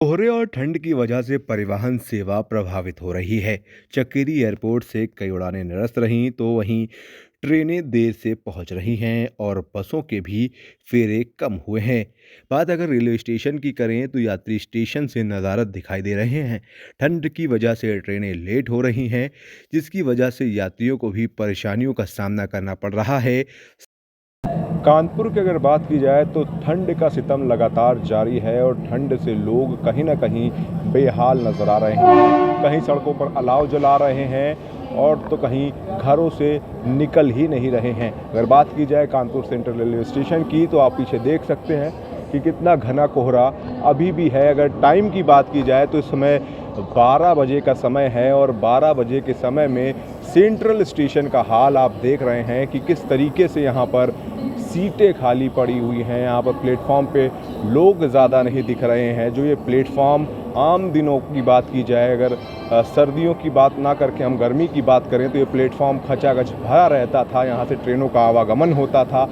कोहरे और ठंड की वजह से परिवहन सेवा प्रभावित हो रही है। चक्केरी एयरपोर्ट से कई उड़ानें निरस्त रहीं, तो वहीं ट्रेनें देर से पहुंच रही हैं और बसों के भी फेरे कम हुए हैं। बात अगर रेलवे स्टेशन की करें तो यात्री स्टेशन से नज़ारत दिखाई दे रहे हैं। ठंड की वजह से ट्रेनें लेट हो रही हैं, जिसकी वजह से यात्रियों को भी परेशानियों का सामना करना पड़ रहा है। कानपुर की अगर बात की जाए तो ठंड का सितम लगातार जारी है और ठंड से लोग कहीं ना कहीं बेहाल नजर आ रहे हैं। कहीं सड़कों पर अलाव जला रहे हैं और तो कहीं घरों से निकल ही नहीं रहे हैं। अगर बात की जाए कानपुर सेंट्रल रेलवे स्टेशन की तो आप पीछे देख सकते हैं कि कितना घना कोहरा अभी भी है। अगर टाइम की बात की जाए तो इस समय 12 बजे का समय है और 12 बजे के समय में सेंट्रल स्टेशन का हाल आप देख रहे हैं कि किस तरीके से यहाँ पर सीटें खाली पड़ी हुई हैं। यहाँ पर प्लेटफॉर्म पे लोग ज़्यादा नहीं दिख रहे हैं। जो ये प्लेटफॉर्म आम दिनों की बात की जाए, अगर सर्दियों की बात ना करके हम गर्मी की बात करें तो ये प्लेटफॉर्म खचाखच भरा रहता था। यहाँ से ट्रेनों का आवागमन होता था।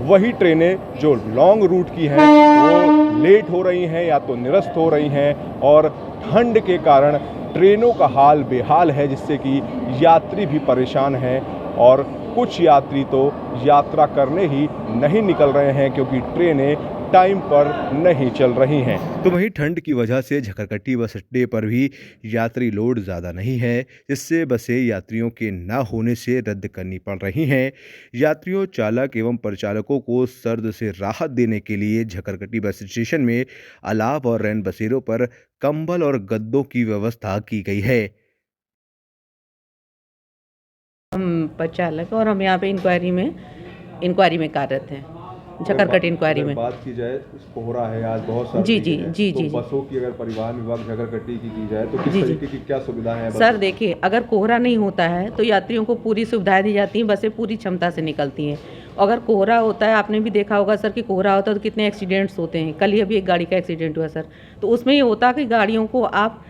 वही ट्रेनें जो लॉन्ग रूट की हैं वो लेट हो रही हैं या तो निरस्त हो रही हैं और ठंड के कारण ट्रेनों का हाल बेहाल है, जिससे कि यात्री भी परेशान हैं और कुछ यात्री तो यात्रा करने ही नहीं निकल रहे हैं क्योंकि ट्रेनें टाइम पर नहीं चल रही हैं। तो वहीं ठंड की वजह से झकरकट्टी बस अड्डे पर भी यात्री लोड ज़्यादा नहीं है, जिससे बसें यात्रियों के न होने से रद्द करनी पड़ रही हैं। यात्रियों, चालक एवं परिचालकों को सर्द से राहत देने के लिए झकरकट्टी बस स्टेशन में अलाव और रैन बसेरों पर कंबल और गद्दों की व्यवस्था की गई है। हम परिचालक और हम यहाँ पे इंक्वायरी में कार्यरत हैं, झकरकट इंक्वायरी में। बात की जाए, कोहरा है, आज बहुत सर्दी जी जी है, जी तो जी बसों की अगर परिवहन विभाग झकरकट्टी की जाए तो किस जी जी तरीके की क्या सुविधाएं हैं? सर देखिए, अगर कोहरा नहीं होता है तो यात्रियों को पूरी सुविधाएं दी जाती हैं, बसें पूरी क्षमता से निकलती हैं। अगर कोहरा होता है, आपने भी देखा होगा सर कि कोहरा होता है तो कितने एक्सीडेंट्स होते हैं। कल ही अभी एक गाड़ी का एक्सीडेंट हुआ सर। तो उसमें ये होता है कि गाड़ियों को आप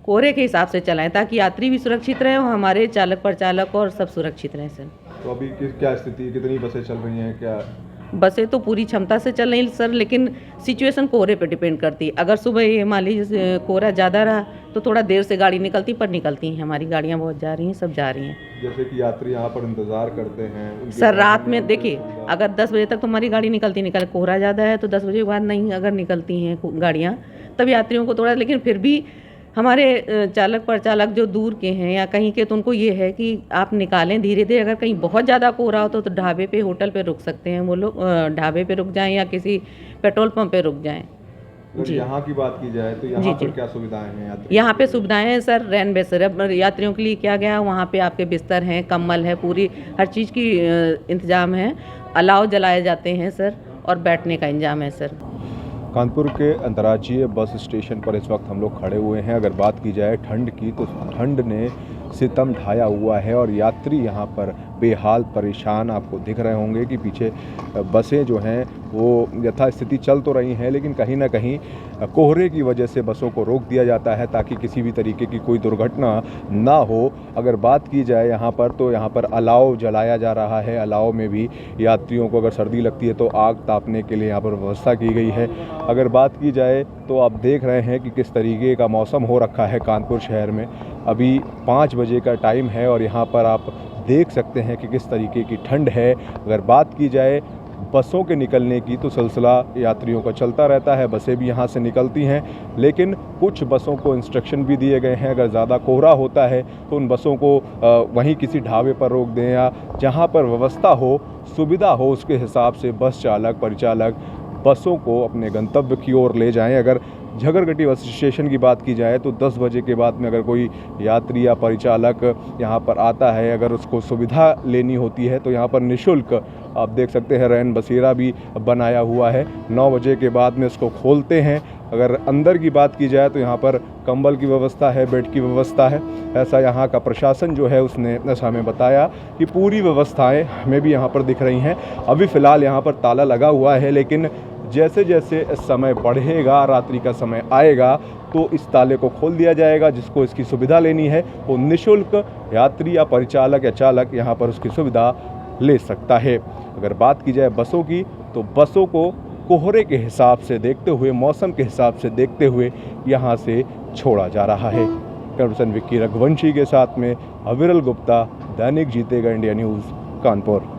कोहरे के हिसाब से चलाएं ताकि यात्री भी सुरक्षित रहें और हमारे चालक परिचालक और सब सुरक्षित रहें सर। तो अभी क्या स्थिति, कितनी बसें चल रही हैं? क्या बसें तो पूरी क्षमता से चल रही सर, लेकिन सिचुएशन कोहरे पे डिपेंड करती है। अगर सुबह ये मान लीजिए कोहरा ज़्यादा रहा तो थोड़ा देर से गाड़ी निकलती, पर निकलती हैं। हमारी गाड़ियाँ बहुत जा रही हैं, सब जा रही हैं। जैसे कि यात्री यहाँ पर इंतजार करते हैं सर रात में देखिए, अगर 10 बजे तक तो हमारी गाड़ी निकल कोहरा ज़्यादा है तो 10 बजे के बाद नहीं अगर निकलती हैं गाड़ियाँ, तब यात्रियों को थोड़ा, लेकिन फिर भी हमारे चालक परिचालक जो दूर के हैं या कहीं के, तो उनको ये है कि आप निकालें धीरे धीरे। अगर कहीं बहुत ज़्यादा कोहरा हो तो ढाबे पे, होटल पे रुक सकते हैं वो लोग, ढाबे पे रुक जाएं या किसी पेट्रोल पंप पे रुक जाएं। जी, यहाँ की बात की जाए तो यहाँ पर क्या सुविधाएं हैं यात्री? यहाँ पे सुविधाएं हैं सर, रैन बसेरा यात्रियों के लिए किया गया है। वहाँ पे आपके बिस्तर हैं, कंबल है, पूरी हर चीज़ की इंतजाम है। अलाव जलाए जाते हैं सर और बैठने का इंतजाम है सर। कानपुर के अंतर्राज्यीय बस स्टेशन पर इस वक्त हम लोग खड़े हुए हैं। अगर बात की जाए ठंड की तो ठंड ने सितम ढाया हुआ है और यात्री यहाँ पर बेहाल परेशान आपको दिख रहे होंगे कि पीछे बसें जो हैं वो यथास्थिति चल तो रही हैं, लेकिन कहीं ना कहीं कोहरे की वजह से बसों को रोक दिया जाता है ताकि किसी भी तरीके की कोई दुर्घटना ना हो। अगर बात की जाए यहाँ पर तो यहाँ पर अलाव जलाया जा रहा है। अलाव में भी यात्रियों को अगर सर्दी लगती है तो आग तापने के लिए यहाँ पर व्यवस्था की गई है। अगर बात की जाए तो आप देख रहे हैं कि किस तरीके का मौसम हो रखा है कानपुर शहर में। अभी 5 बजे का टाइम है और यहाँ पर आप देख सकते हैं कि किस तरीके की ठंड है। अगर बात की जाए बसों के निकलने की तो सिलसिला यात्रियों का चलता रहता है। बसें भी यहाँ से निकलती हैं, लेकिन कुछ बसों को इंस्ट्रक्शन भी दिए गए हैं, अगर ज़्यादा कोहरा होता है तो उन बसों को वहीं किसी ढाबे पर रोक दें या जहाँ पर व्यवस्था हो, सुविधा हो, उसके हिसाब से बस चालक परिचालक बसों को अपने गंतव्य की ओर ले जाएं। अगर झकरकट्टी बस स्टेशन की बात की जाए तो 10 बजे के बाद में अगर कोई यात्री या परिचालक यहाँ पर आता है, अगर उसको सुविधा लेनी होती है तो यहाँ पर निःशुल्क आप देख सकते हैं रैन बसेरा भी बनाया हुआ है। 9 बजे के बाद में इसको खोलते हैं। अगर अंदर की बात की जाए तो यहाँ पर कंबल की व्यवस्था है, बेड की व्यवस्था है। ऐसा यहाँ का प्रशासन जो है उसने ऐसा हमें बताया कि पूरी व्यवस्थाएं हमें भी यहाँ पर दिख रही हैं। अभी फ़िलहाल यहाँ पर ताला लगा हुआ है, लेकिन जैसे जैसे समय बढ़ेगा, रात्रि का समय आएगा तो इस ताले को खोल दिया जाएगा। जिसको इसकी सुविधा लेनी है वो निःशुल्क यात्री या परिचालक या चालक यहाँ पर उसकी सुविधा ले सकता है। अगर बात की जाए बसों की तो बसों को कोहरे के हिसाब से देखते हुए, मौसम के हिसाब से देखते हुए यहाँ से छोड़ा जा रहा है। कैमरामैन विक्की रघुवंशी के साथ में अविरल गुप्ता, दैनिक जीतेगा इंडिया न्यूज़, कानपुर।